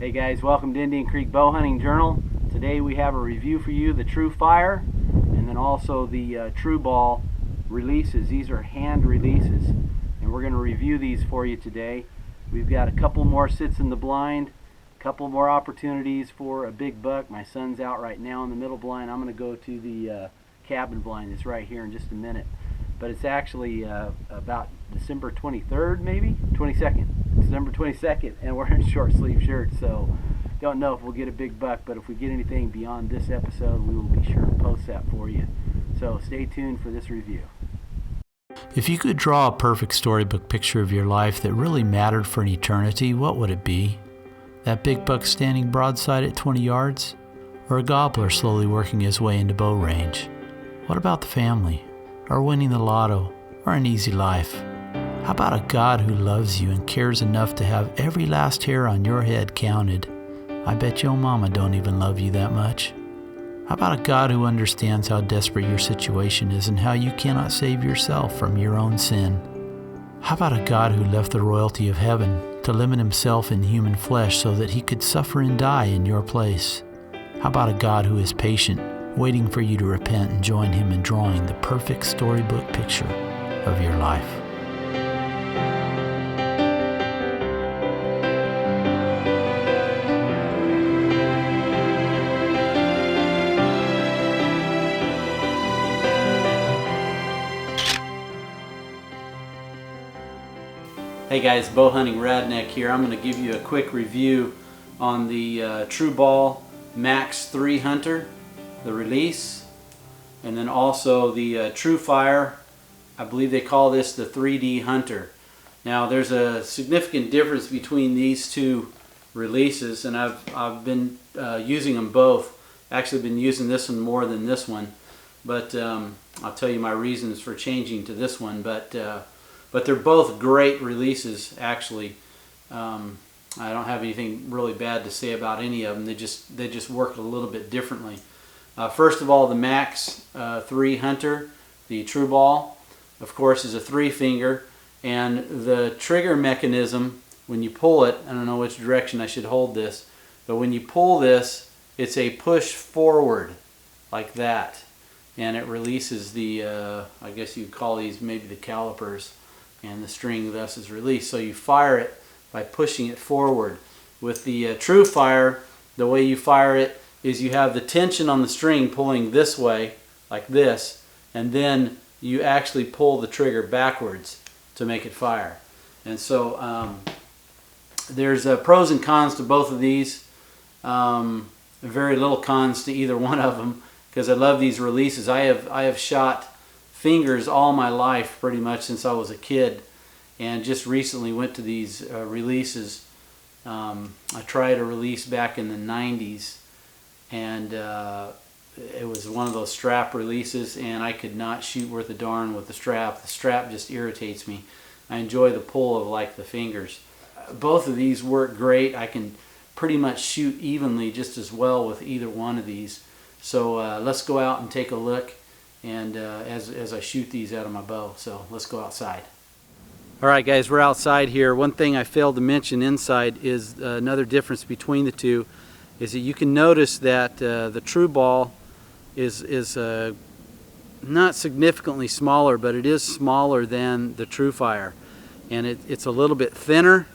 Hey guys, welcome to Indian Creek Bow Hunting Journal. Today we have a review for you, the TRU Fire, and then also the TRU Ball releases. These are hand releases, and we're going to review these for you today. We've got a couple more sits in the blind, a couple more opportunities for a big buck. My son's out right now in the middle blind. I'm going to go to the cabin blind that's right here in just a minute. But it's actually about December 23rd, maybe? 22nd. December 22nd, and we're in short sleeve shirts, so don't know if we'll get a big buck, but if we get anything beyond this episode, we will be sure to post that for you. So stay tuned for this review. If you could draw a perfect storybook picture of your life that really mattered for an eternity, what would it be? That big buck standing broadside at 20 yards? Or a gobbler slowly working his way into bow range? What about the family? Or winning the lotto? Or an easy life? How about a God who loves you and cares enough to have every last hair on your head counted? I bet your mama don't even love you that much. How about a God who understands how desperate your situation is and how you cannot save yourself from your own sin? How about a God who left the royalty of heaven to limit himself in human flesh so that he could suffer and die in your place? How about a God who is patient, waiting for you to repent and join him in drawing the perfect storybook picture of your life? Hey guys, Bow Hunting Radneck here. I'm going to give you a quick review on the TRU Ball Max 3 Hunter, the release, and then also the TRU Fire. I believe they call this the 3D Hunter. Now there's a significant difference between these two releases, and I've been using them both. Actually been using this one more than this one, but I'll tell you my reasons for changing to this one. But they're both great releases, actually. I don't have anything really bad to say about any of them. They just work a little bit differently. First of all, the Max 3 Hunter, the TRU Ball, of course, is a 3-finger, and the trigger mechanism, when you pull it, I don't know which direction I should hold this, but when you pull this, it's a push forward like that, and it releases the, I guess you'd call these maybe the calipers, and the string thus is released. So you fire it by pushing it forward. With the TRU Fire, the way you fire it is you have the tension on the string pulling this way, like this, and then you actually pull the trigger backwards to make it fire. And so there's pros and cons to both of these. Very little cons to either one of them, because I love these releases. I have shot fingers all my life, pretty much since I was a kid, and just recently went to these releases. I tried a release back in the 90s, and it was one of those strap releases, and I could not shoot worth a darn with the strap. The strap just irritates me. I enjoy the pull of like the fingers. Both of these work great. I can pretty much shoot evenly just as well with either one of these. So let's go out and take a look, and as I shoot these out of my bow. So let's go outside. Alright guys, we're outside here. One thing I failed to mention inside is another difference between the two is that you can notice that the TRU Ball is not significantly smaller, but it is smaller than the TRU Fire, and it's a little bit thinner,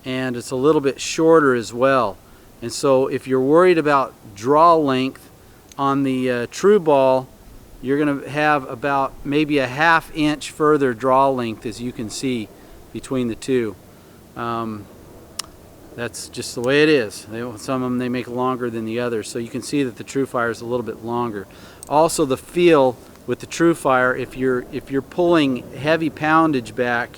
and it's a little bit shorter as well. And so if you're worried about draw length on the TRU Ball, you're going to have about maybe a ½ inch further draw length, as you can see, between the two. That's just the way it is. Some of them they make longer than the others, so you can see that the TRU Fire is a little bit longer. Also, the feel with the TRU Fire, if you're pulling heavy poundage back,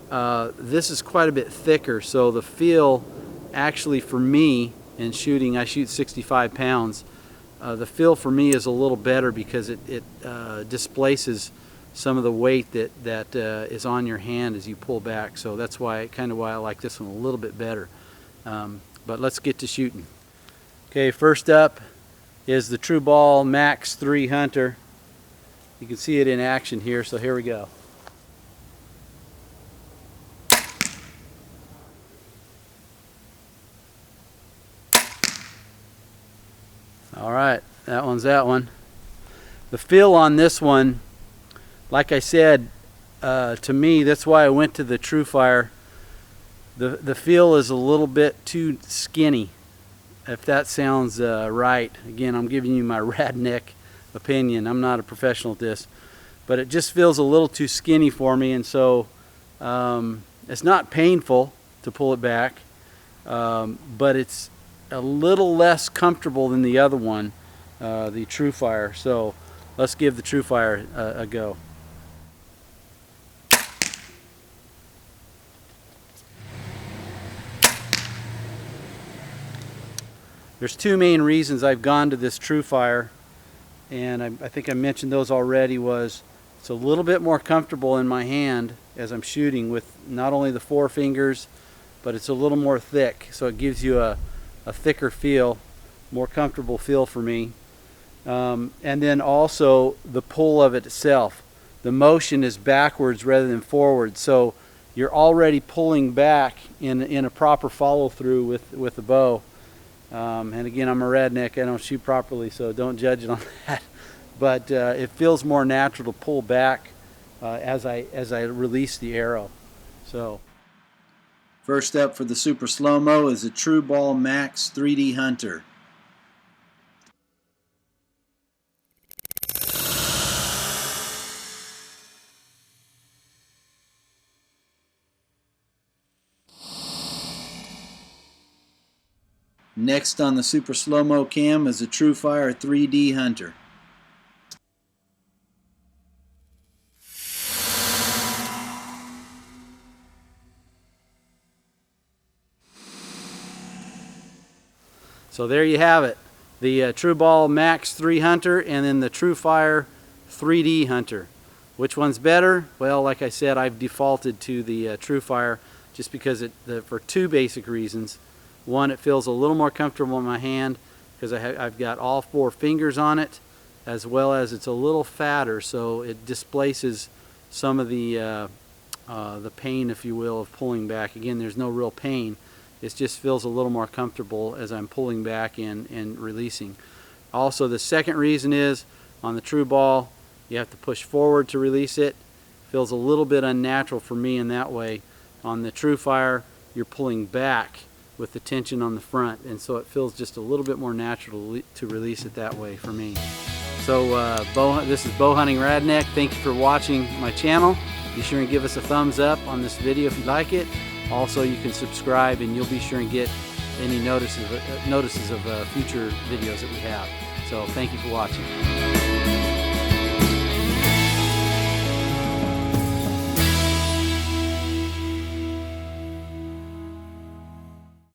this is quite a bit thicker. So the feel, actually, for me in shooting, I shoot 65 pounds. The feel for me is a little better because it displaces some of the weight that is on your hand as you pull back. So that's why I like this one a little bit better. But let's get to shooting. Okay, first up is the TRU Ball Max 3 Hunter. You can see it in action here, so here we go. All right, that one's that one. The feel on this one, like I said, to me, that's why I went to the TRU. The feel is a little bit too skinny, if that sounds right. Again, I'm giving you my redneck opinion. I'm not a professional at this, but it just feels a little too skinny for me, and so it's not painful to pull it back, but it's a little less comfortable than the other one, the TRU. So let's give the TRU a go. There's two main reasons I've gone to this TRU, and I think I mentioned those already. Was it's a little bit more comfortable in my hand as I'm shooting with not only the 4 fingers, but it's a little more thick, so it gives you a thicker feel, more comfortable feel for me. And then also the pull of it itself. The motion is backwards rather than forward, so you're already pulling back in a proper follow through with the bow. And again, I'm a redneck, I don't shoot properly, so don't judge it on that. But it feels more natural to pull back as I release the arrow. So, first up for the Super SloMo is a TRU Ball Max 3D Hunter. Next on the Super SloMo cam is a TRU 3D Hunter. So there you have it, the TRU Ball Max 3 Hunter and then the TRU 3D Hunter. Which one's better? Well, like I said, I've defaulted to the TRU just because for 2 basic reasons. One, it feels a little more comfortable in my hand because I've got all 4 fingers on it, as well as it's a little fatter, so it displaces some of the pain, if you will, of pulling back. Again, there's no real pain. It just feels a little more comfortable as I'm pulling back and releasing. Also, the second reason is on the TRU Ball, you have to push forward to release it. Feels a little bit unnatural for me in that way. On the TRU, you're pulling back with the tension on the front, and so it feels just a little bit more natural to release it that way for me. So this is Bow Hunting Radneck. Thank you for watching my channel. Be sure and give us a thumbs up on this video if you like it. Also, you can subscribe and you'll be sure and get any notices of future videos that we have. So thank you for watching.